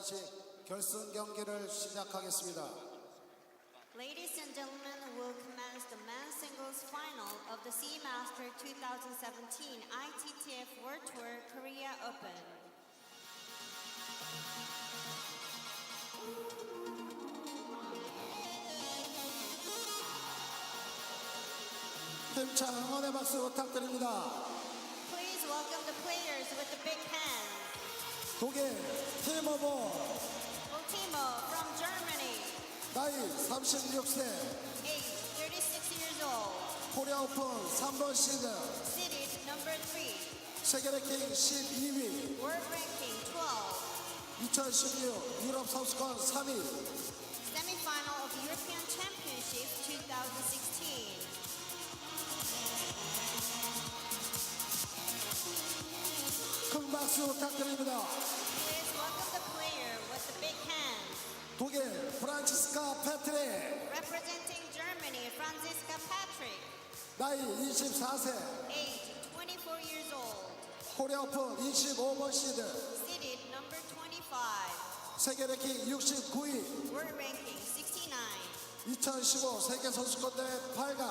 단식 결승 경기를 시작하겠습니다. Ladies and gentlemen, we'll commence the men's singles final of the Seamaster 2017 ITTF World Tour Korea Open. 힘찬 응원의 박수 부탁드립니다. Please welcome the players with the big hands. 독일 티모 볼 Timo from Germany, 나이 36세 age 36 years old, 코리아 오픈 3번 시드 seeded number 3, 세계 랭킹 12위 world ranking 12, 2016 유럽 선수권 3위 semi-final of European Championship 2016. 큰 박수 부탁드립니다. Please welcome the player with the big hands. 독일 프란치스카 페트리 Representing Germany, Franziska Patrick, 나이 24세 age 24 years old, 코리아 오픈 25번 시드 seeded number 25, 세계 랭킹 69위 world ranking 69, 2015 세계 선수권대 8강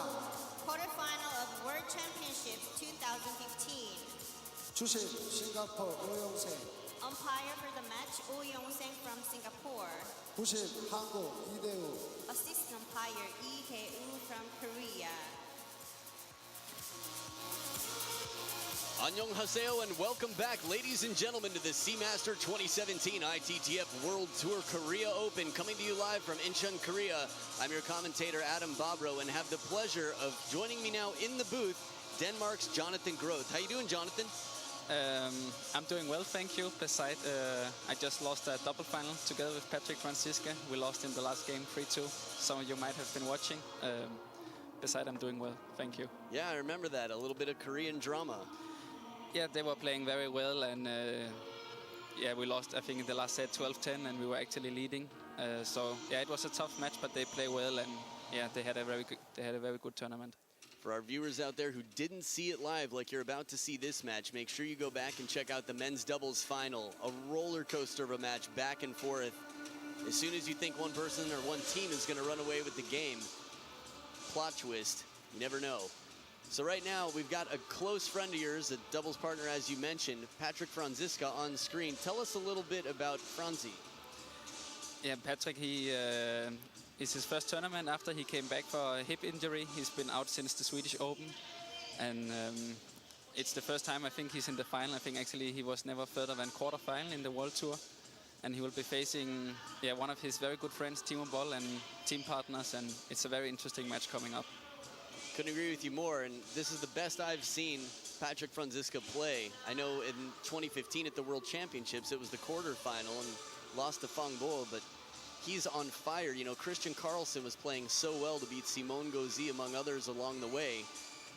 quarterfinal of World Championship 2015. 주심 싱가포르 오영생 Umpire for the match, Oh Yong-seng from Singapore. 부심 한국 이대우 Assistant umpire, Lee Tae-woo from Korea. Annyeonghaseyo and welcome back, ladies and gentlemen, to the Seamaster 2017 ITTF World Tour Korea Open, coming to you live from Incheon, Korea. I'm your commentator, Adam Bobrow, and have the pleasure of joining me now in the booth, Denmark's Jonathan Groth. How you doing, Jonathan? I'm doing well, thank you. Besides, I just lost a double final together with Patrick Franziska. We lost in the last game 3-2. Some of you might have been watching. Besides, I'm doing well, thank you. Yeah, I remember that. A little bit of Korean drama. Yeah, they were playing very well, and yeah, we lost, I think, in the last set 12-10, and we were actually leading. So yeah, it was a tough match, but they play well, and yeah, they had a very good tournament. For our viewers out there who didn't see it live like you're about to see this match, make sure you go back and check out the men's doubles final. A roller coaster of a match, back and forth. As soon as you think one person or one team is going to run away with the game, plot twist, you never know. So right now, we've got a close friend of yours, a doubles partner, as you mentioned, Patrick Franziska, on screen. Tell us a little bit about Franzi. Yeah, Patrick, it's his first tournament after he came back for a hip injury. He's been out since the Swedish Open, and it's the first time I think he's in the final. I think actually he was never further than quarterfinal in the World Tour, and he will be facing one of his very good friends, Timo Boll, and team partners, and it's a very interesting match coming up. Couldn't agree with you more, and this is the best I've seen Patrick Franziska play. I know in 2015 at the World Championships it was the quarterfinal and lost to Fang Bo, but he's on fire. You know, Christian Carlsen was playing so well to beat Simone Gauzy, among others, along the way.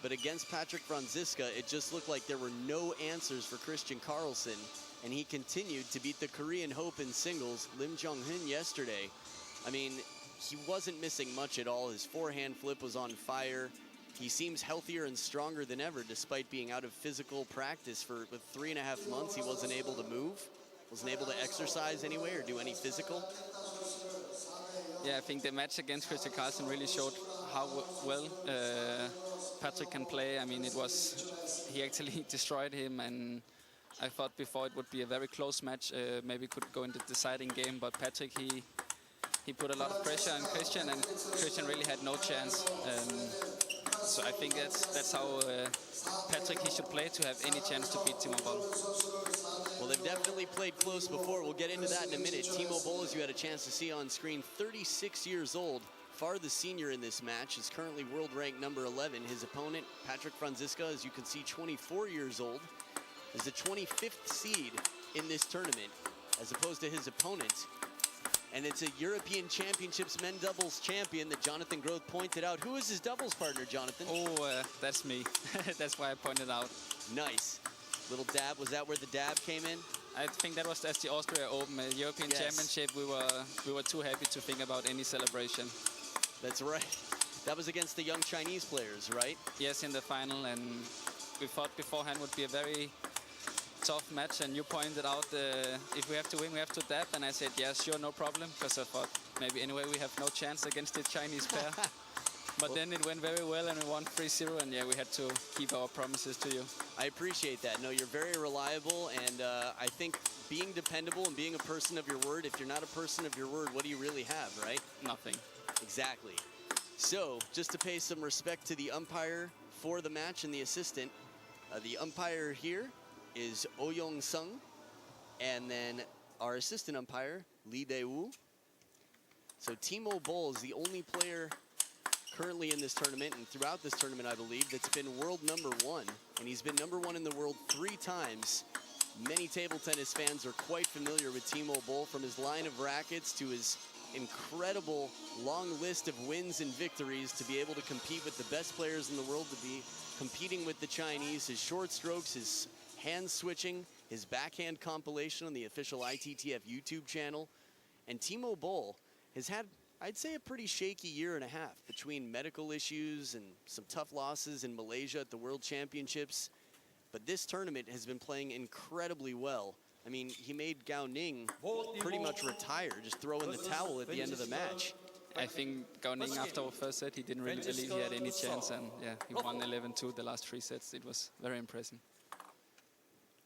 But against Patrick Franziska, it just looked like there were no answers for Christian Carlsen, and he continued to beat the Korean hope in singles, Lim Jong-hun, yesterday. I mean, he wasn't missing much at all. His forehand flip was on fire. He seems healthier and stronger than ever, despite being out of physical practice for 3.5 months. He wasn't able to move, wasn't able to exercise anyway or do any physical. Yeah, I think the match against Christian Carlsen really showed how well Patrick can play. I mean, he actually destroyed him, and I thought before it would be a very close match, maybe could go into the deciding game, but Patrick, he put a lot of pressure on Christian, and Christian really had no chance. So I think that's how Patrick he should play to have any chance to beat Timo Boll. Well, they've definitely played close before. We'll get into that in a minute. Timo Boll, as you had a chance to see on screen, 36 years old, far the senior in this match, is currently world ranked number 11. His opponent, Patrick Franziska, as you can see, 24 years old, is the 25th seed in this tournament, as opposed to his opponent. And it's a European Championships men doubles champion that Jonathan Groth pointed out. Who is his doubles partner, Jonathan? Oh, that's me. That's why I pointed out. Nice. Little dab. Was that where the dab came in? I think that was the Austria Open, European Championship. We were too happy to think about any celebration. That's right. That was against the young Chinese players, right? Yes, in the final, and we thought beforehand would be a very tough match, and you pointed out if we have to win, we have to dab, and I said, yeah, sure, no problem, because I thought maybe anyway we have no chance against the Chinese pair. But then it went very well, and we won 3-0, and yeah, we had to keep our promises to you. I appreciate that. No, you're very reliable, and I think being dependable and being a person of your word, if you're not a person of your word, what do you really have, right? Nothing. Exactly. So, just to pay some respect to the umpire for the match and the assistant, the umpire here is Oh Young-sung, and then our assistant umpire, Lee Dae-woo. So Timo Boll is the only player currently in this tournament, and throughout this tournament, I believe, that's been world #1, and he's been #1 in the world 3 times. Many table tennis fans are quite familiar with Timo Boll, from his line of rackets to his incredible long list of wins and victories, to be able to compete with the best players in the world, to be competing with the Chinese, his short strokes, his hand switching, his backhand compilation on the official ITTF YouTube channel. And Timo Boll has had, I'd say, a pretty shaky year and a half between medical issues and some tough losses in Malaysia at the World Championships. But this tournament has been playing incredibly well. I mean, he made Gao Ning pretty much retire, just throw in the towel at the end of the match. I think Gao Ning, after our first set, he didn't really believe he had any chance, and yeah, he won 11-2 the last 3 sets. It was very impressive.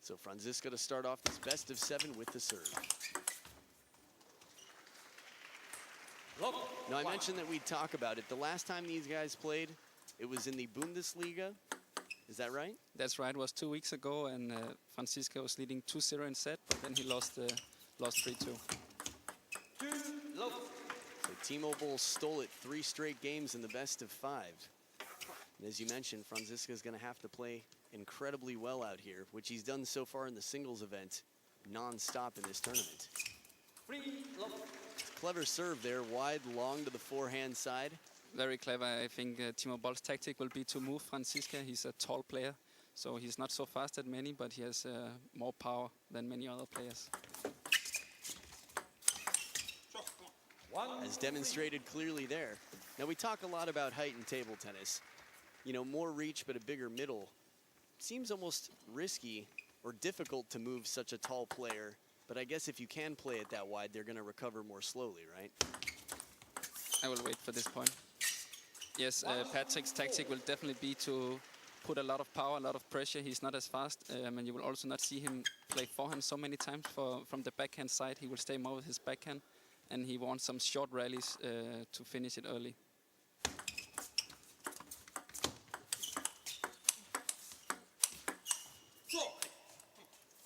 So Franziska to start off this best of 7 with the serve. Now, I mentioned that we'd talk about it. The last time these guys played, it was in the Bundesliga. Is that right? That's right. It was 2 weeks ago, and Franziska was leading 2-0 in set, but then he lost 3-2. So Timo Boll stole it 3 straight games in the best of 5. And as you mentioned, Franziska is going to have to play incredibly well out here, which he's done so far in the singles event, non-stop in this tournament. Clever serve there, wide, long to the forehand side. Very clever. I think Timo Boll's tactic will be to move Franziska. He's a tall player, so he's not so fast at many, but he has more power than many other players. As demonstrated clearly there. Now, we talk a lot about height in table tennis. You know, more reach but a bigger middle. Seems almost risky or difficult to move such a tall player, but I guess if you can play it that wide, they're going to recover more slowly, right? I will wait for this point. Yes, Patrick's tactic will definitely be to put a lot of power, a lot of pressure. He's not as fast, and you will also not see him play forehand so many times. From the backhand side, he will stay more with his backhand, and he wants some short rallies to finish it early.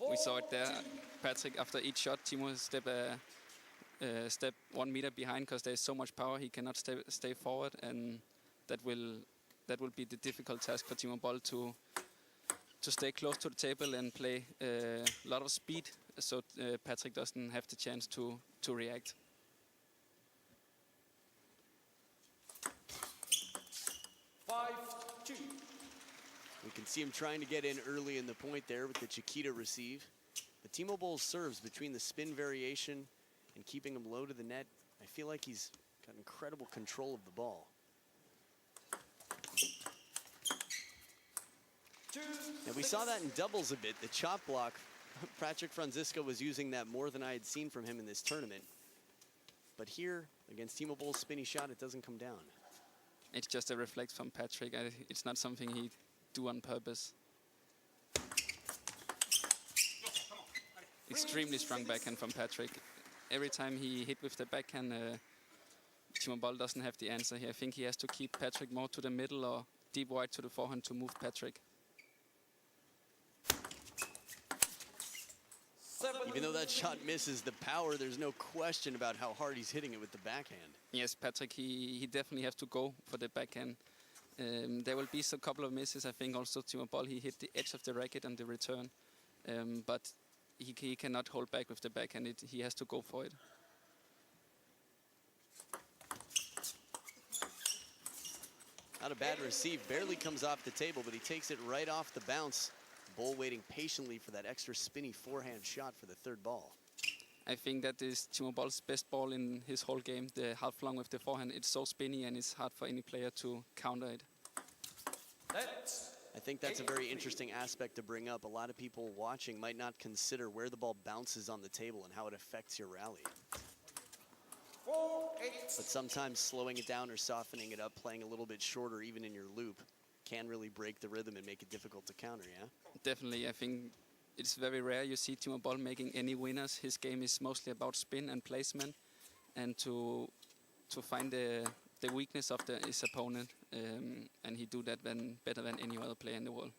We saw it there. Patrick, after each shot, Timo step 1 meter behind because there's so much power he cannot stay forward, and that will be the difficult task for Timo Boll to stay close to the table and play a lot of speed, so Patrick doesn't have the chance to react. We can see him trying to get in early in the point there with the Chiquita receive. But Timo Boll serves between the spin variation and keeping him low to the net. I feel like he's got incredible control of the ball. And we saw that in doubles a bit. The chop block, Patrick Franziska was using that more than I had seen from him in this tournament. But here, against Timo Boll's spinny shot, it doesn't come down. It's just a reflex from Patrick. It's not something he'd do on purpose. Extremely strong backhand from Patrick. Every time he hit with the backhand, Timo Boll doesn't have the answer here. I think he has to keep Patrick more to the middle or deep wide to the forehand to move Patrick. Even though that shot misses the power, there's no question about how hard he's hitting it with the backhand. Yes, Patrick, he definitely has to go for the backhand. There will be a couple of misses. I think also Timo Boll, he hit the edge of the racket on the return. But he cannot hold back with the backhand. He has to go for it. Not a bad receive. Barely comes off the table, but he takes it right off the bounce. Boll waiting patiently for that extra spinny forehand shot for the third ball. I think that is Timo Boll's best ball in his whole game. The half long with the forehand. It's so spinny and it's hard for any player to counter it. I think that's a very interesting aspect to bring up. A lot of people watching might not consider where the ball bounces on the table and how it affects your rally. But sometimes slowing it down or softening it up, playing a little bit shorter even in your loop, can really break the rhythm and make it difficult to counter, yeah? Definitely, I think it's very rare you see Timo Boll making any winners. His game is mostly about spin and placement, and to find the weakness of his opponent, and he do that better than any other player in the world.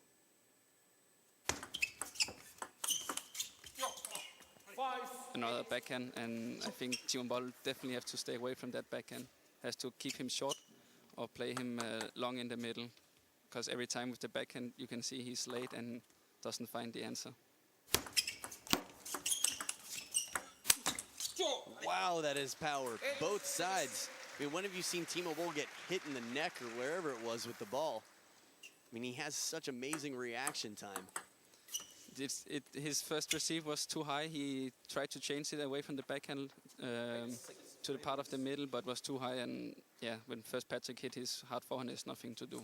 Another backhand, and I think Timo Boll definitely has to stay away from that backhand. Has to keep him short or play him long in the middle, because every time with the backhand you can see he's late and doesn't find the answer. Wow, that is power. Both sides. I mean, when have you seen Timo Boll get hit in the neck or wherever it was with the ball? I mean, he has such amazing reaction time. His first receive was too high. He tried to change it away from the backhand to the part of the middle, but was too high. And yeah, when first Patrick hit his hard forehand, there's nothing to do.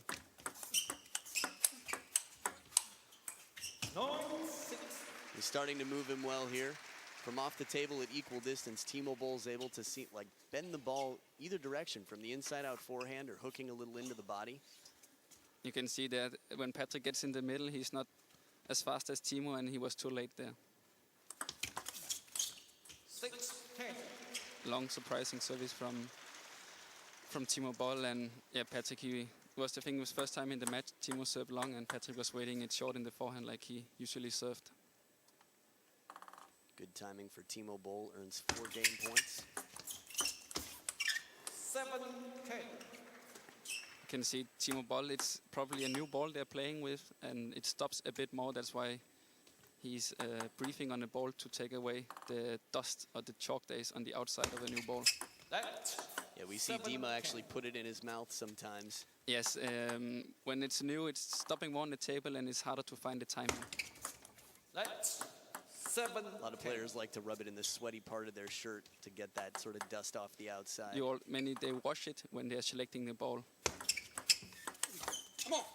He's starting to move him well here. From off the table at equal distance, Timo Boll's able to bend the ball either direction, from the inside out forehand or hooking a little into the body. You can see that when Patrick gets in the middle, he's not as fast as Timo, and he was too late there. 6-10. Long surprising service from Timo Boll, and yeah, Patrick, it was the thing, it was first time in the match Timo served long and Patrick was waiting it short in the forehand like he usually served. Good timing for Timo Boll, earns 4 game points. 7-10. You can see Timo Boll, it's probably a new ball they're playing with, and it stops a bit more. That's why he's breathing on the ball to take away the dust or the chalk that is on the outside of a new ball. Yeah, we see Dima actually put it in his mouth sometimes. Yes, when it's new, it's stopping more on the table and it's harder to find the timing. A lot of players like to rub it in the sweaty part of their shirt to get that sort of dust off the outside. They wash it when they're selecting the ball.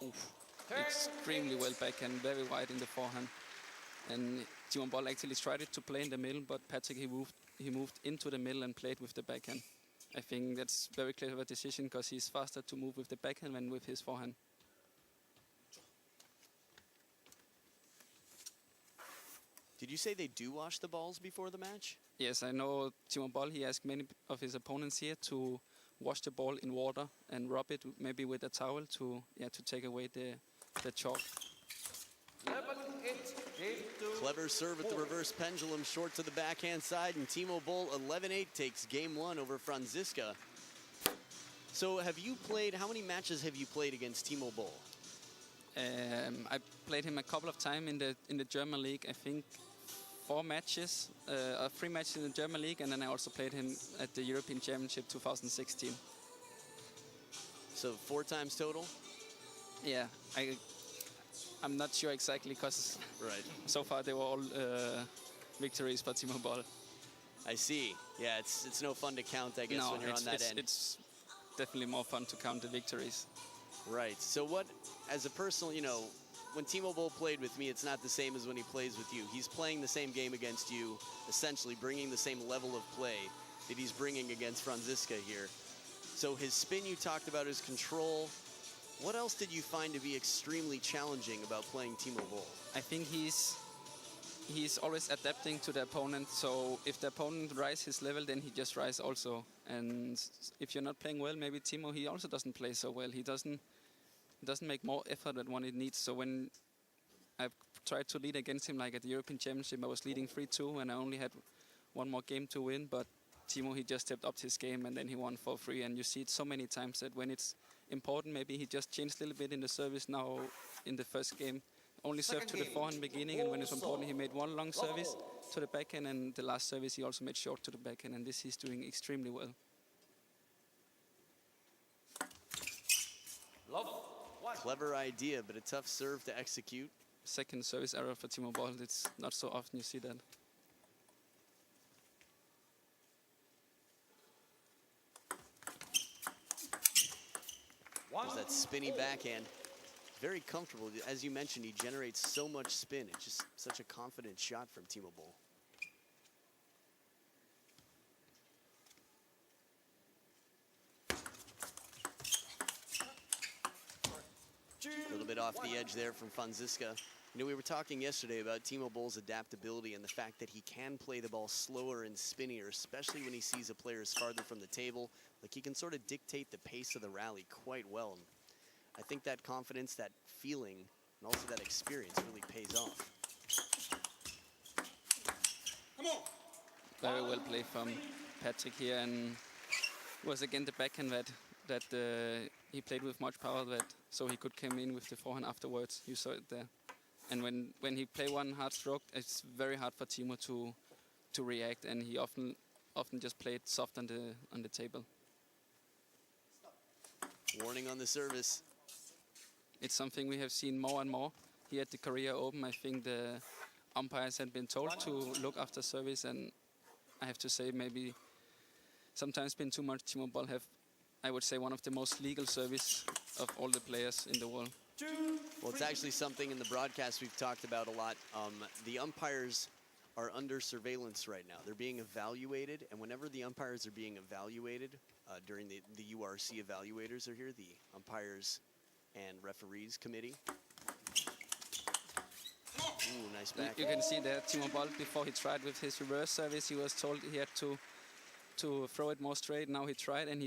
Oof. Extremely well backhand, very wide in the forehand. And Timo Boll actually tried it to play in the middle, but Patrick, he moved into the middle and played with the backhand. I think that's very clever decision because he's faster to move with the backhand than with his forehand. Did you say they do wash the balls before the match? Yes, I know Timo Boll, he asked many of his opponents here to wash the ball in water and rub it maybe with a towel to take away the chalk. Clever serve at the reverse pendulum, short to the backhand side, and Timo Boll 11-8 takes game 1 over Franziska. So how many matches have you played against Timo Boll? I played him a couple of times in the German league. I think 3 matches in the German league, and then I also played him at the European Championship 2016. So 4 times total? Yeah, I'm not sure exactly because so far they were all victories for Timo Boll. I see. Yeah, it's no fun to count, I guess, when you're on that end. It's definitely more fun to count the victories. Right. So what, as a personal, when Timo Boll played with me, it's not the same as when he plays with you. He's playing the same game against you, essentially bringing the same level of play that he's bringing against Franziska here. So his spin you talked about, his control. What else did you find to be extremely challenging about playing Timo Boll? I think he's always adapting to the opponent. So if the opponent rises his level, then he just rises also. And if you're not playing well, maybe Timo, he also doesn't play so well. He doesn't make more effort than what it needs. So when I've tried to lead against him, like at the European Championship, I was leading 3-2 and I only had 1 more game to win. But Timo, he just stepped up his game and then he won 4-3. And you see it so many times that when it's important, maybe he just changed a little bit in the service now in the first game. Only served to the forehand in the beginning, and when it's important, he made 1 long service to the backhand, and the last service he also made short to the backhand, and this he's doing extremely well. Clever idea, but a tough serve to execute. Second service error for Timo Boll. It's not so often you see that. There's that spinny backhand. very comfortable. As you mentioned, he generates so much spin. It's just such a confident shot from Timo Boll. A little bit off the edge there from Franziska. You know, we were talking yesterday about Timo Boll's adaptability and the fact that he can play the ball slower and spinnier, especially when he sees a player is farther from the table. Like, he can sort of dictate the pace of the rally quite well. And I think that confidence, that feeling, and also that experience really pays off. Very well played from Patrick here, and was again the backhand that he played with much power, so he could come in with the forehand afterwards. You saw it there. And when he play one hard stroke, it's very hard for Timo to react, and he often just played soft on the table. Warning on the service. It's something we have seen more and more here at the Korea Open. I think the umpires had been told to look after service, and I have to say maybe sometimes been too much. Timo Boll have, I would say, one of the most legal service of all the players in the world. Well, it's actually something in the broadcast we've talked about a lot. The umpires are under surveillance right now. They're being evaluated, and whenever the umpires are being evaluated, during the URC evaluators are here, the umpires and referees committee. Ooh, nice back. You can see that Timo Boll, before he tried with his reverse service, he was told he had to throw it more straight. Now he tried, and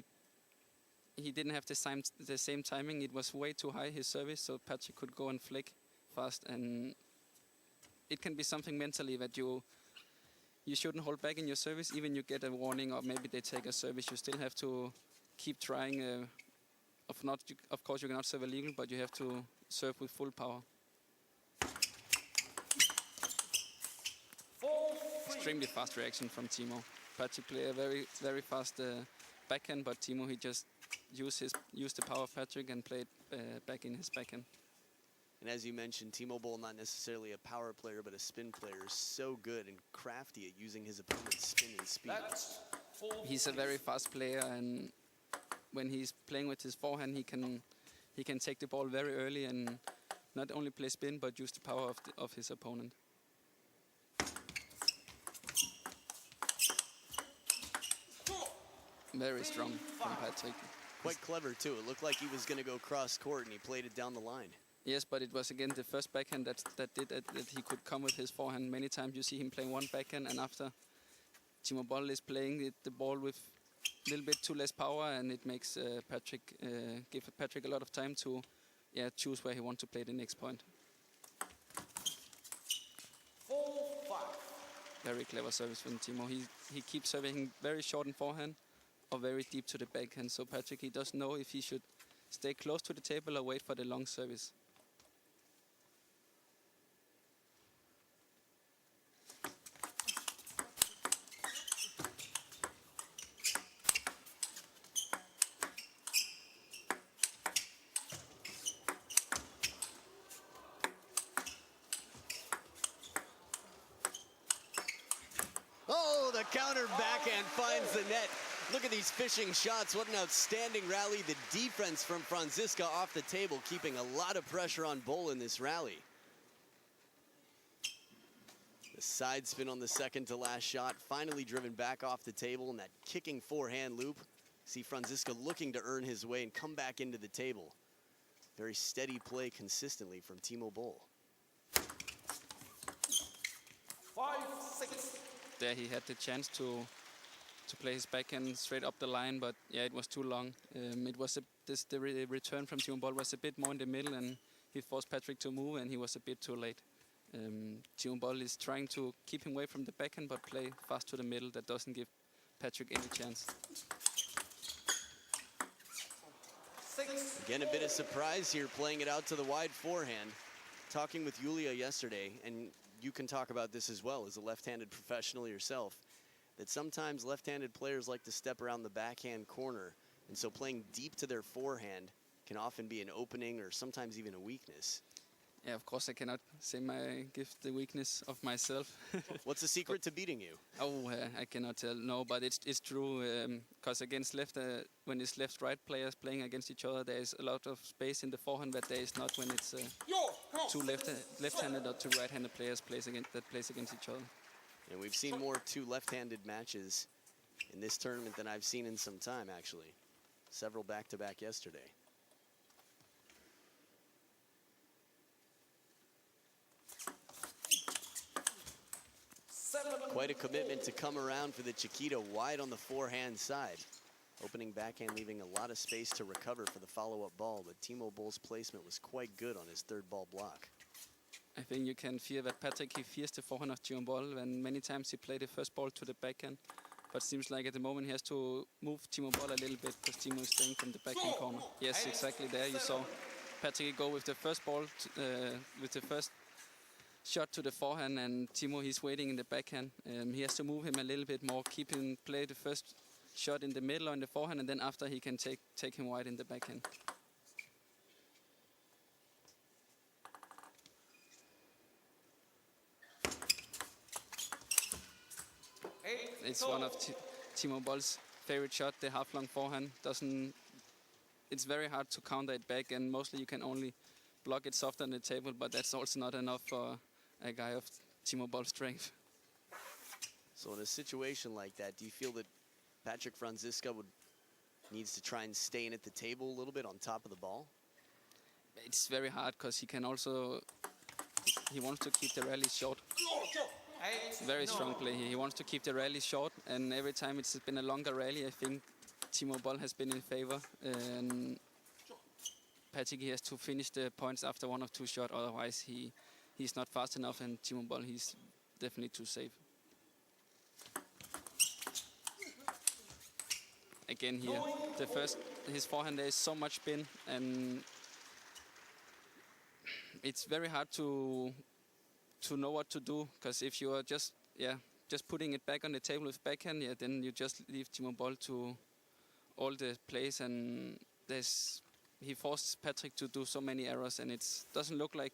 he didn't have the same timing. It was way too high, his service, so Patrick could go and flick fast. And it can be something mentally that you shouldn't hold back in your service, even you get a warning or maybe they take a service. You still have to keep trying. Of course, you cannot serve illegal, but you have to serve with full power. Extremely fast reaction from Timo. Patrick play a very, very fast backhand, but Timo, he just used the power of Patrick and played back in his backhand. And as you mentioned, Timo Boll, not necessarily a power player, but a spin player, so good and crafty at using his opponent's spin and speed. He's a very fast player, and when he's playing with his forehand, he can take the ball very early and not only play spin, but use the power of his opponent. Very strong from Patrick. Quite clever, too. It looked like he was going to go cross court, and he played it down the line. Yes, but it was again the first backhand that he could come with his forehand. Many times you see him playing one backhand, and after Timo Boll is playing the ball with a little bit too less power, and it makes give Patrick a lot of time to choose where he wants to play the next point. 4-5. Very clever service from Timo. He keeps serving very short in forehand or very deep to the backhand. So Patrick, he doesn't know if he should stay close to the table or wait for the long service. Oh, the counter backhand finds the net. Look at these fishing shots. What an outstanding rally. The defense from Franziska off the table, keeping a lot of pressure on Boll in this rally. The side spin on the second to last shot, finally driven back off the table in that kicking forehand loop. See Franziska looking to earn his way and come back into the table. Very steady play consistently from Timo Boll. 5-6. There he had the chance to play his backhand straight up the line, but yeah, it was too long. It was the return from Timo Boll was a bit more in the middle, and he forced Patrick to move, and he was a bit too late. Timo Boll is trying to keep him away from the backhand, but play fast to the middle. That doesn't give Patrick any chance. Again, a bit of surprise here, playing it out to the wide forehand. Talking with Yulia yesterday, and you can talk about this as well as a left-handed professional yourself, that sometimes left-handed players like to step around the backhand corner, and so playing deep to their forehand can often be an opening or sometimes even a weakness. Yeah, of course I cannot say my gift the weakness of myself. What's the secret to beating you? Oh, I cannot tell. No, but it's true. Because against when it's left-right players playing against each other, there is a lot of space in the forehand that there is not when it's two left-handed or two right-handed players plays against each other. And we've seen more two left-handed matches in this tournament than I've seen in some time, actually. Several back-to-back yesterday. Quite a commitment to come around for the Chiquita wide on the forehand side. Opening backhand, leaving a lot of space to recover for the follow-up ball, but Timo Boll's placement was quite good on his third ball block. I think you can fear that Patrick, he fears the forehand of Timo Boll, and many times he played the first ball to the backhand. But seems like at the moment he has to move Timo Boll a little bit because Timo is staying from the backhand corner. Yes, exactly there you saw Patrick go with the first ball, with the first shot to the forehand, and Timo, he's waiting in the backhand. He has to move him a little bit more, play the first shot in the middle or in the forehand, and then after he can take him wide in the backhand. It's one of Timo Boll's favorite shot, the half-long forehand. It's very hard to counter it back, and mostly you can only block it soft on the table, but that's also not enough for a guy of Timo Boll's strength. So in a situation like that, do you feel that Patrick Franziska needs to try and stay in at the table a little bit on top of the ball? It's very hard because he wants to keep the rally short. Very strong play here. He wants to keep the rally short, and every time it's been a longer rally, I think Timo Boll has been in favor. And Patrick, he has to finish the points after one or two shots, otherwise he's not fast enough, and Timo Boll, he's definitely too safe. Again here, his forehand, there is so much spin, and it's very hard to know what to do, because if you are just putting it back on the table with backhand, then you just leave Timo Boll to all the plays, and he forces Patrick to do so many errors, and it doesn't look like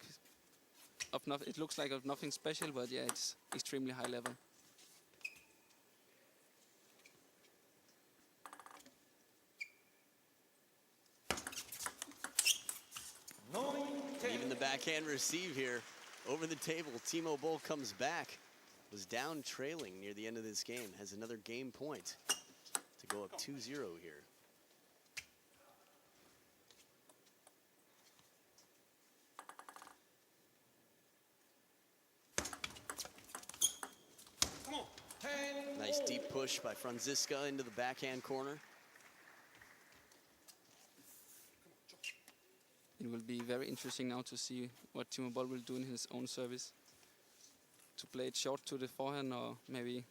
it looks like of nothing special, but yeah, it's extremely high level. Even the backhand receive here over the table. Timo Boll comes back. Was down trailing near the end of this game. Has another game point to go up 2-0 here. Nice deep push by Franziska into the backhand corner. It will be very interesting now to see what Timo Boll will do in his own service. To play it short to the forehand, or maybe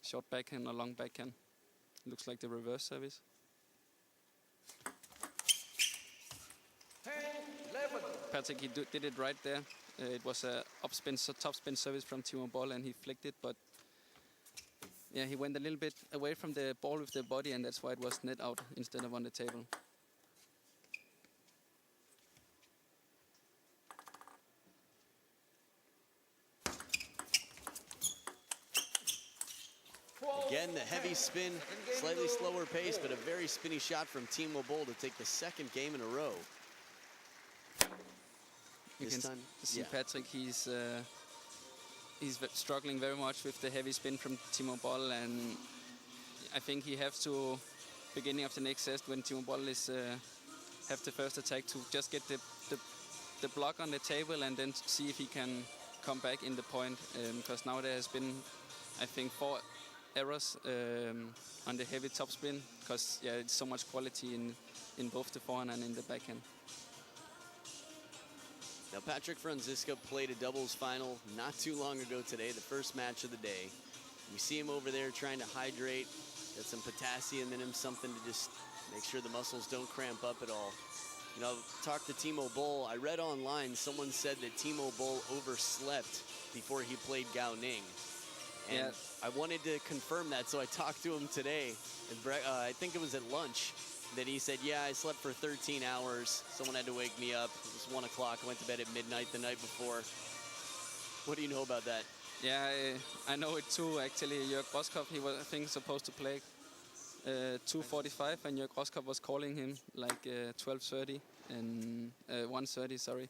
short backhand or long backhand. Looks like the reverse service. 10-11. Patrick, he did it right there. It was a topspin service from Timo Boll, and he flicked it, but yeah, he went a little bit away from the ball with the body, and that's why it was net out instead of on the table. Again, the heavy spin, slightly slower pace, but a very spinny shot from Timo Boll to take the second game in a row. You can see Patrick, he's struggling very much with the heavy spin from Timo Boll, and I think he has to, beginning of the next set, when Timo Boll is have the first attack, to just get the block on the table and then see if he can come back in the point, because now there has been, I think, 4 errors on the heavy topspin, because it's so much quality in both the forehand and in the backhand. Now Patrick Franziska played a doubles final not too long ago today, the first match of the day. We see him over there trying to hydrate, get some potassium in him, something to just make sure the muscles don't cramp up at all. You know, talk to Timo Boll. I read online someone said that Timo Boll overslept before he played Gao Ning. And I wanted to confirm that, so I talked to him today. I think it was at lunch. Then he said, yeah, I slept for 13 hours. Someone had to wake me up. It was 1 o'clock. I went to bed at midnight the night before. What do you know about that? Yeah, I know it too. Actually, Jörg Roskopf, he was, I think, supposed to play 2:45, and Jörg Roskopf was calling him like 12:30 and 1:30, sorry.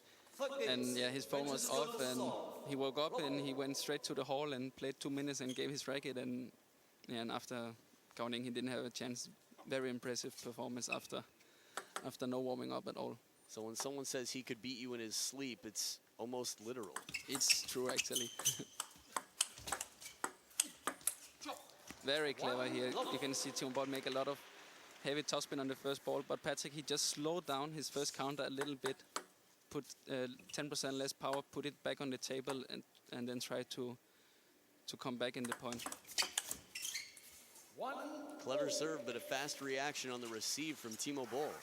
And yeah, his phone was off, and he woke up and he went straight to the hall and played 2 minutes and gave his racket. And yeah, and after counting, he didn't have a chance. Very impressive performance after no warming up at all. So when someone says he could beat you in his sleep, it's almost literal. It's true, actually. Very clever here. You can see Timo Boll make a lot of heavy topspin on the first ball, but Patrick, he just slowed down his first counter a little bit, put 10% less power, put it back on the table, and then try to come back in the point. Clever serve, but a fast reaction on the receive from Timo Boll.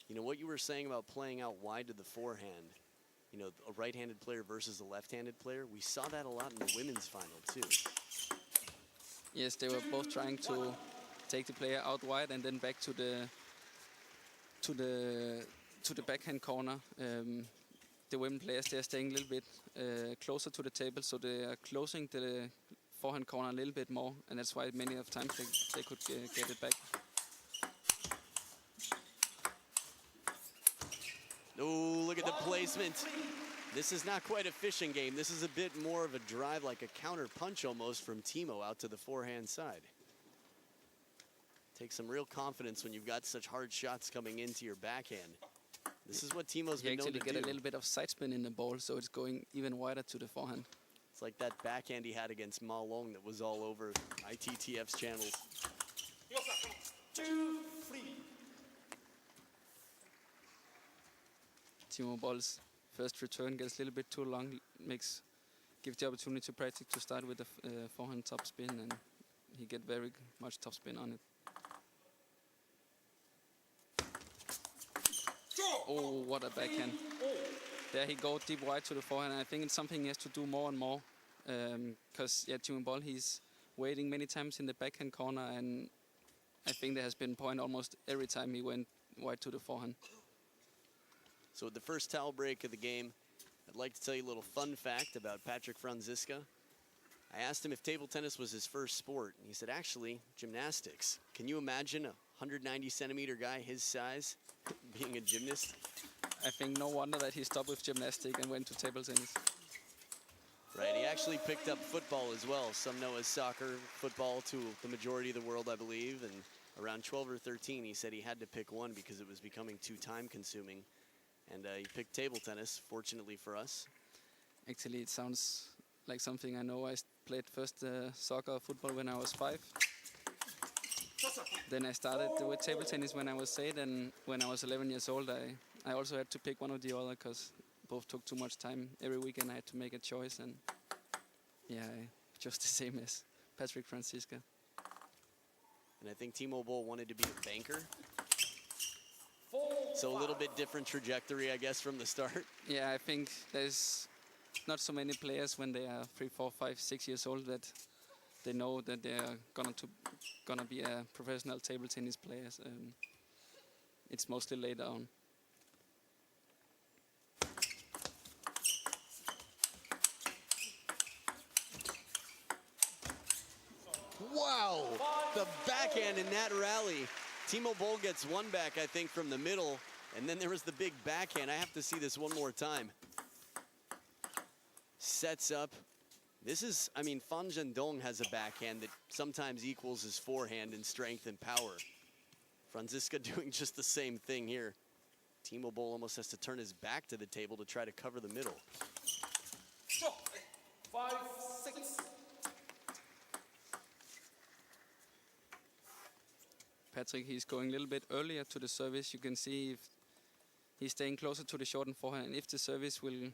You know, what you were saying about playing out wide to the forehand, you know, a right-handed player versus a left-handed player, we saw that a lot in the women's final, too. Yes, they were both trying to take the player out wide and then back to the backhand corner. The women players, they are staying a little bit closer to the table, so they are closing the forehand corner a little bit more, and that's why many of times they could get it back. Oh, look at the placement. This is not quite a fishing game. This is a bit more of a drive, like a counter punch almost from Timo out to the forehand side. Takes some real confidence when you've got such hard shots coming into your backhand. This is what Timo's been known to do. You actually get a little bit of side spin in the ball, so it's going even wider to the forehand. It's like that backhand he had against Ma Long that was all over ITTF's channels. 2-3. Timo Boll's first return gets a little bit too long, gives the opportunity to Patrick to start with the forehand top spin, and he get very much top spin on it. Oh, what a backhand. There he goes deep wide to the forehand. I think it's something he has to do more and more. Because Timo Boll, he's waiting many times in the backhand corner, and I think there has been point almost every time he went wide to the forehand. So with the first towel break of the game, I'd like to tell you a little fun fact about Patrick Franziska. I asked him if table tennis was his first sport, and he said, actually, gymnastics. Can you imagine a 190-centimeter guy his size being a gymnast? I think no wonder that he stopped with gymnastics and went to table tennis. Right, he actually picked up football as well. Some know as soccer, football to the majority of the world, I believe. And around 12 or 13, he said he had to pick one because it was becoming too time-consuming. And he picked table tennis, fortunately for us. Actually, it sounds like something I know. I played first soccer or football when I was 5. Then I started with table tennis when I was 8, and when I was 11 years old, I also had to pick one or the other because both took too much time. Every weekend I had to make a choice, and yeah, just the same as Patrick Franziska. And I think Timo Boll wanted to be a banker. So a little bit different trajectory, I guess, from the start. Yeah, I think there's not so many players when they are 3, 4, 5, 6 years old that they know that they are gonna be a professional table tennis players. It's mostly later on. Wow, the backhand in that rally. Timo Boll gets one back, I think, from the middle, and then there was the big backhand. I have to see this one more time. Sets up. This is, I mean, Fan Zhendong has a backhand that sometimes equals his forehand in strength and power. Franziska doing just the same thing here. Timo Boll almost has to turn his back to the table to try to cover the middle. 5-6. Patrick, he's going a little bit earlier to the service. You can see if he's staying closer to the short and forehand. And if the service will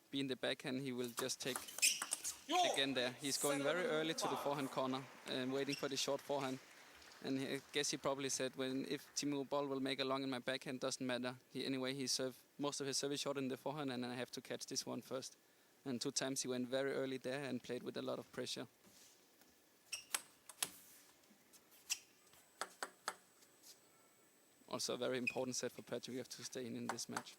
be in the backhand, he will just take again there. He's going very early to the forehand corner and waiting for the short forehand. And I guess he probably said, if Timo Boll will make a long in my backhand, doesn't matter. He served most of his service short in the forehand, and I have to catch this one first. And 2 times he went very early there and played with a lot of pressure. also a very important set for Patrick. We have to stay in this match.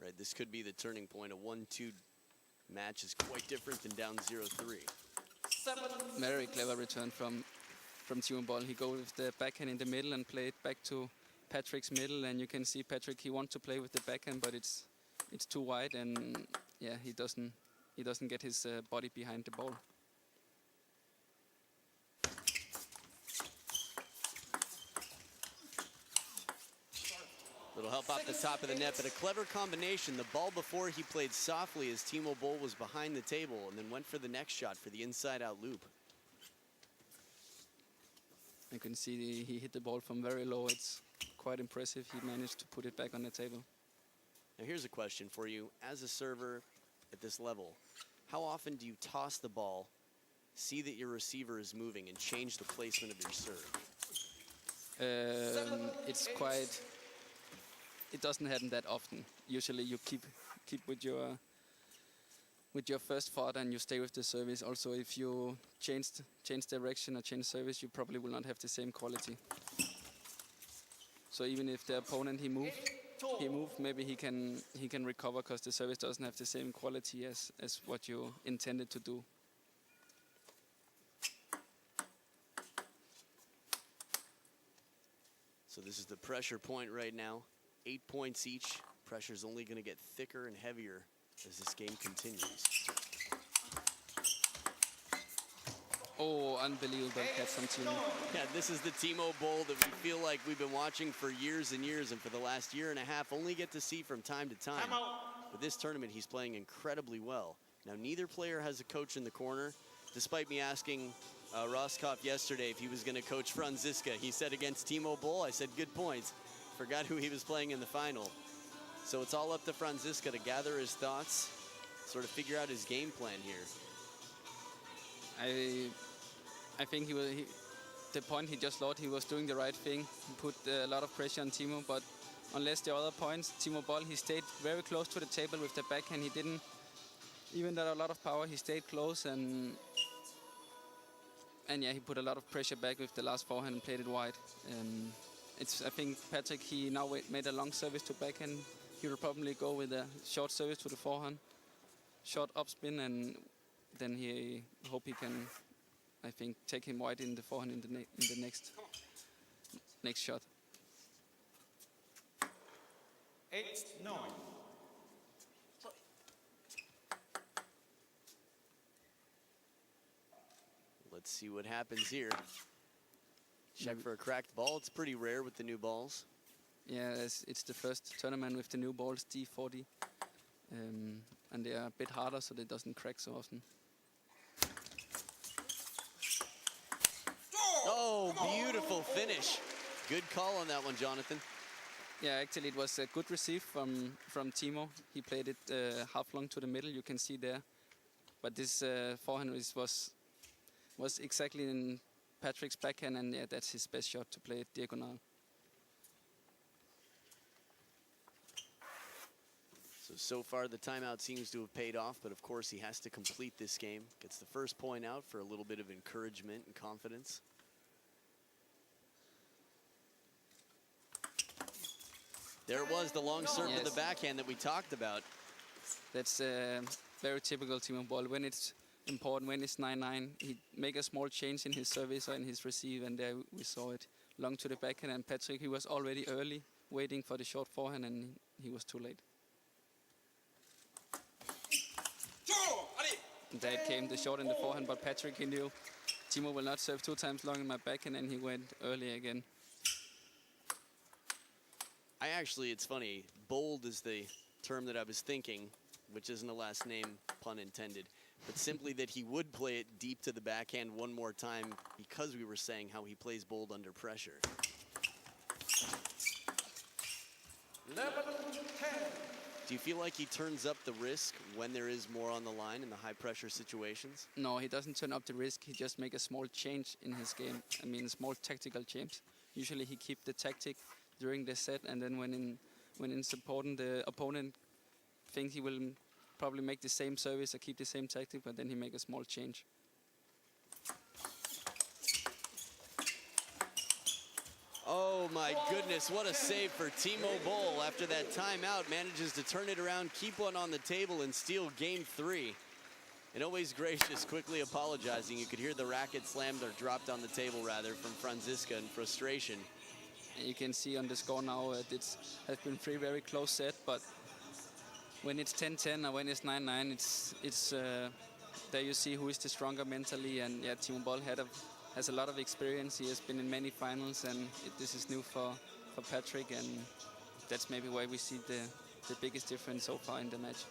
Right, this could be the turning point. A 1-2 match is quite different than down 0-3. Very clever return from Timo Boll. He goes with the backhand in the middle and play it back to Patrick's middle, and you can see Patrick, he wants to play with the backhand, but it's too wide, and yeah, he doesn't get his body behind the ball. Little help off the top of the net, but a clever combination. The ball before he played softly as Timo Boll was behind the table and then went for the next shot for the inside-out loop. You can see he hit the ball from very low. It's quite impressive. He managed to put it back on the table. Now here's a question for you. As a server at this level, how often do you toss the ball, see that your receiver is moving, and change the placement of your serve? It doesn't happen that often. Usually you keep with your first thought and you stay with the service. Also, if you change direction or change service, you probably will not have the same quality. So even if the opponent he move, maybe he can recover because the service doesn't have the same quality as what you intended to do. So this is the pressure point right now. 8 points each. Pressure's only going to get thicker and heavier as this game continues. Oh, unbelievable catch from Timo. Yeah, this is the Timo Boll that we feel like we've been watching for years and years, and for the last year and a half only get to see from time to time. But this tournament, he's playing incredibly well. Now, neither player has a coach in the corner. Despite me asking Roskopf yesterday if he was going to coach Franziska, he said against Timo Boll, I said, good points. Forgot who he was playing in the final. So it's all up to Franziska to gather his thoughts, sort of figure out his game plan here. I think the point he just lost, he was doing the right thing. He put a lot of pressure on Timo, but unless the other points, Timo Boll, he stayed very close to the table with the backhand. He didn't, even though a lot of power, he stayed close, and yeah, he put a lot of pressure back with the last forehand and played it wide. I think Patrick, he now made a long service to backhand. He will probably go with a short service to the forehand, short upspin, and then he hope he can, I think, take him wide in the forehand in the next shot. 8-9. Let's see what happens here. Check for a cracked ball. It's pretty rare with the new balls. Yeah, it's the first tournament with the new balls, D40. And they are a bit harder, so they doesn't crack so often. Oh, beautiful finish. Good call on that one, Jonathan. Yeah, actually it was a good receive from Timo. He played it half long to the middle, you can see there. But this forehand was exactly in Patrick's backhand, and yeah, that's his best shot, to play it diagonal. So far the timeout seems to have paid off, but of course he has to complete this game. Gets the first point out for a little bit of encouragement and confidence. There it was, the long serve to the backhand that we talked about. That's very typical Timo Boll. When it's important, when it's 9-9, he make a small change in his service or in his receive, and there we saw it. Long to the backhand, and Patrick, he was already early, waiting for the short forehand, and he was too late. And there came the short and the forehand, but Patrick, he knew Timo will not serve 2 times long in my backhand, and he went early again. It's funny, bold is the term that I was thinking, which isn't a last name, pun intended, but simply that he would play it deep to the backhand one more time because we were saying how he plays bold under pressure. 11-10. Do you feel like he turns up the risk when there is more on the line in the high pressure situations? No, he doesn't turn up the risk. He just make a small change in his game. I mean, a small tactical change. Usually he keep the tactic during the set, and then when it's important, the opponent thinks he will probably make the same service or keep the same tactic, but then he make a small change. Oh my goodness, what a save for Timo Boll after that timeout. Manages to turn it around, keep one on the table, and steal game 3. And always gracious, quickly apologizing. You could hear the racket slammed or dropped on the table rather from Franziska in frustration. And you can see on the score now it has been 3 very close set, but when it's 10-10 or when it's 9-9, it's there you see who is the stronger mentally. And yeah, Timo Boll has a lot of experience. He has been in many finals, and this is new for Patrick, and that's maybe why we see the biggest difference so far in the match.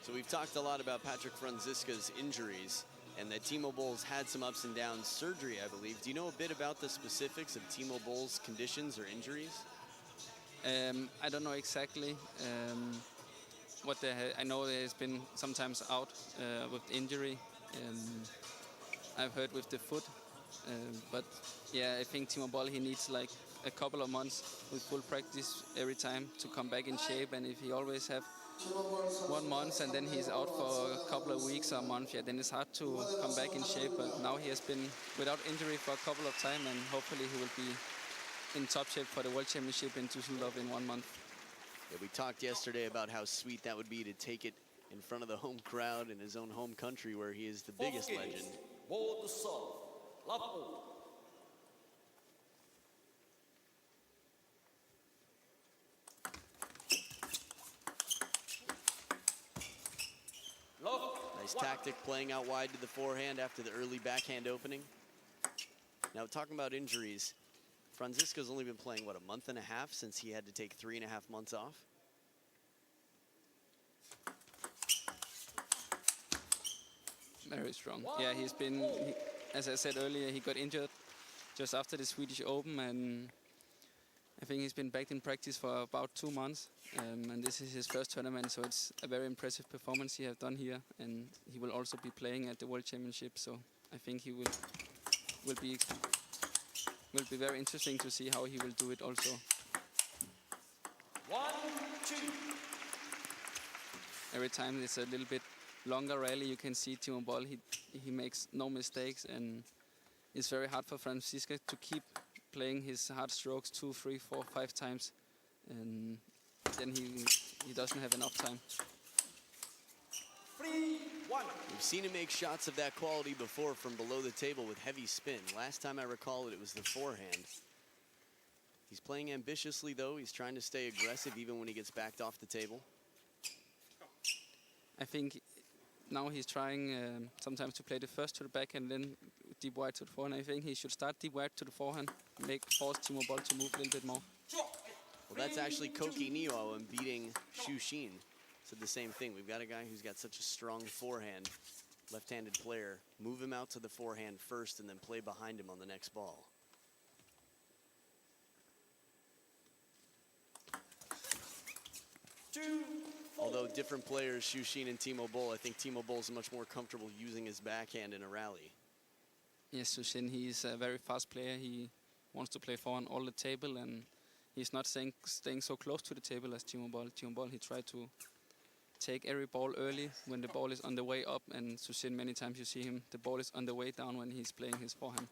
So we've talked a lot about Patrick Franziska's injuries and that Timo Boll's had some ups and downs, surgery, I believe. Do you know a bit about the specifics of Timo Boll's conditions or injuries? I don't know exactly what I know there has been sometimes out with injury. I've heard with the foot, but yeah, I think Timo Boll, he needs like a couple of months with full practice every time to come back in shape. And if he always have 1 month and then he's out for a couple of weeks or a month, yeah, then it's hard to come back in shape. But now he has been without injury for a couple of time, and hopefully he will be in top shape for the World Championship in Düsseldorf in 1 month. Yeah, we talked yesterday about how sweet that would be to take it in front of the home crowd in his own home country where he is the biggest legend. Bold serve. Love all. Nice tactic playing out wide to the forehand after the early backhand opening. Now, talking about injuries, Franziska's only been playing, what, a month and a half since he had to take 3.5 months off? Very strong. Yeah, he's been, as I said earlier, he got injured just after the Swedish Open, and I think he's been back in practice for about 2 months. And this is his first tournament, so it's a very impressive performance he has done here. And he will also be playing at the World Championship, so I think he will be very interesting to see how he will do it also. 1, 2. Every time it's a little bit longer rally, you can see Timo Boll, he makes no mistakes, and it's very hard for Franziska to keep playing his hard strokes 2, 3, 4, 5 times, and then he doesn't have enough time. 3, 1. We've seen him make shots of that quality before from below the table with heavy spin. Last time I recall it was the forehand. He's playing ambitiously though. He's trying to stay aggressive even when he gets backed off the table. I think now he's trying sometimes to play the first to the backhand, then deep wide to the forehand. I think he should start deep wide to the forehand, force Timo Boll to move a little bit more. Well, that's actually Koki Nio beating Xu Xin. Said the same thing. We've got a guy who's got such a strong forehand, left-handed player. Move him out to the forehand first and then play behind him on the next ball. Although different players, Xu Xin and Timo Boll, I think Timo Boll is much more comfortable using his backhand in a rally. Yes, Xu Xin, he's a very fast player. He wants to play forehand all the table, and he's not staying so close to the table as Timo Boll. Timo Boll, he tried to take every ball early when the ball is on the way up, and Xu Xin, many times you see him, the ball is on the way down when he's playing his forehand.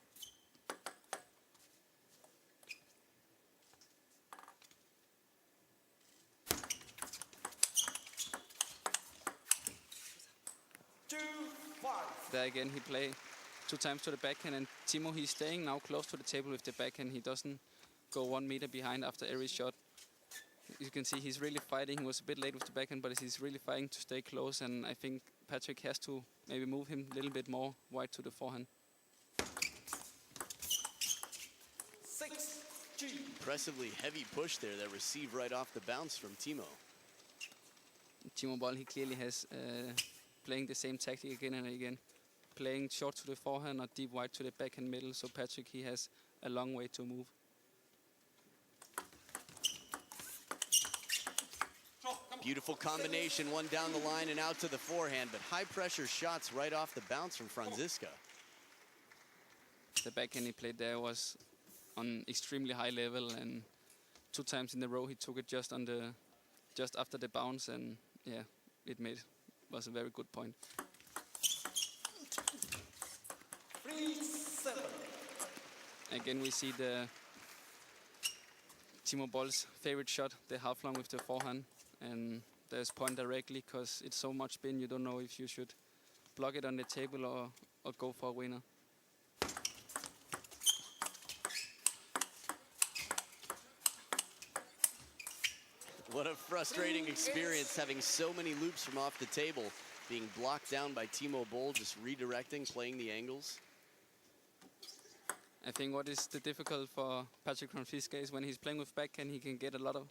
There again, he played 2 times to the backhand, and Timo, he's staying now close to the table with the backhand. He doesn't go 1 meter behind after every shot. You can see he's really fighting. He was a bit late with the backhand, but he's really fighting to stay close, and I think Patrick has to maybe move him a little bit more wide to the forehand. 6, 2. Impressively heavy push there that received right off the bounce from Timo. Timo Boll, he clearly has playing the same tactic again and again. Playing short to the forehand or deep wide to the backhand middle, so Patrick, he has a long way to move. Beautiful combination, one down the line and out to the forehand, but high pressure shots right off the bounce from Franziska. The backhand he played there was on extremely high level, and 2 times in a row he took it just after the bounce, and yeah, was a very good point. 3, 7. Again, we see the Timo Boll's favorite shot, the half long with the forehand, and there's point directly because it's so much spin. You don't know if you should block it on the table or go for a winner. What a frustrating experience having so many loops from off the table being blocked down by Timo Boll, just redirecting, playing the angles. I think what is the difficult for Patrick Franziska is when he's playing with backhand, he can get a lot of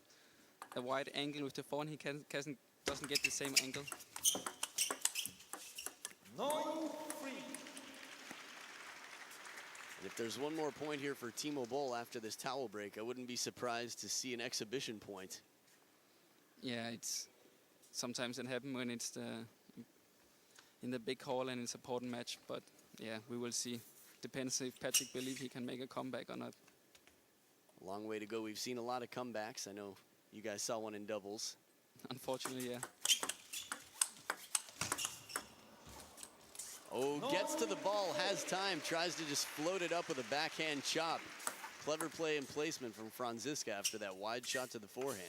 a wide angle with the forehand. He doesn't get the same angle. 9-3. And if there's one more point here for Timo Boll after this towel break, I wouldn't be surprised to see an exhibition point. Yeah, it's sometimes it happens when it's in the big hall and it's an important match. But yeah, we will see. Depends if Patrick believes he can make a comeback or not. Long way to go. We've seen a lot of comebacks. I know you guys saw one in doubles. Unfortunately, yeah. Oh, gets to the ball, has time, tries to just float it up with a backhand chop. Clever play and placement from Franziska after that wide shot to the forehand.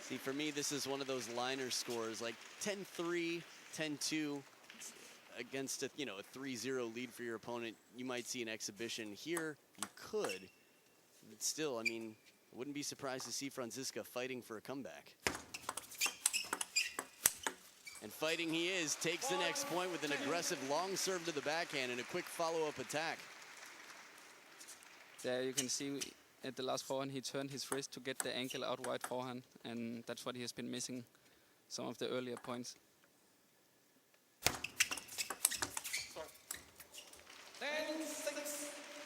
See, for me, this is one of those liner scores, like 10-3, 10-2 against a 3-0 lead for your opponent. You might see an exhibition here. You could, but still, I mean, I wouldn't be surprised to see Franziska fighting for a comeback. And fighting he is, takes the next point with an aggressive long serve to the backhand and a quick follow-up attack. There you can see at the last forehand, he turned his wrist to get the ankle out wide forehand, and that's what he has been missing some of the earlier points. 10-6.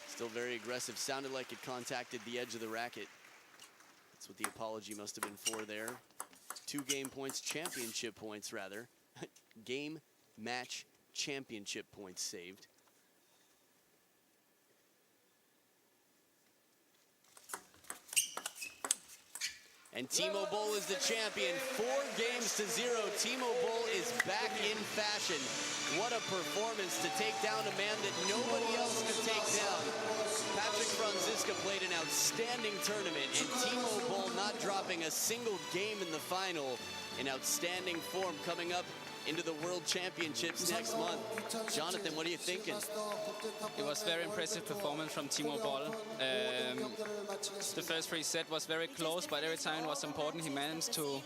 Still very aggressive. Sounded like it contacted the edge of the racket. That's what the apology must have been for there. 2 game points, championship points rather. Game, match, championship points saved. And Timo Boll is the champion, 4-0. Timo Boll is back in fashion. What a performance to take down a man that nobody else could take down. Patrick Franziska played an outstanding tournament, and Timo Boll not dropping a single game in the final. In outstanding form coming up into the World Championships next month. Jonathan, what are you thinking? It was very impressive performance from Timo Boll. The first 3 sets was very close, but every time it was important, he managed to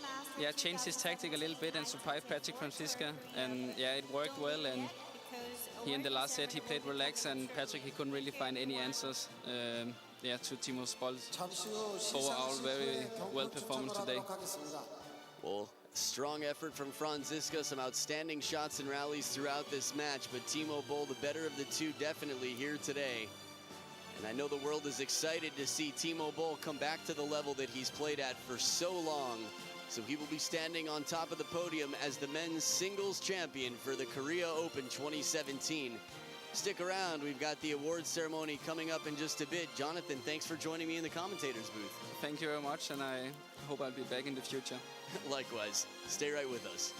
change his tactic a little bit and surprise Patrick Franziska. And yeah, it worked well. And he in the last set, he played relaxed, and Patrick, he couldn't really find any answers to Timo Boll's overall very well performance today. Well, strong effort from Franziska, some outstanding shots and rallies throughout this match, but Timo Boll, the better of the two, definitely here today. And I know the world is excited to see Timo Boll come back to the level that he's played at for so long. So he will be standing on top of the podium as the men's singles champion for the Korea Open 2017. Stick around, we've got the awards ceremony coming up in just a bit. Jonathan, thanks for joining me in the commentator's booth. Thank you very much, and I hope I'll be back in the future. Likewise. Stay right with us.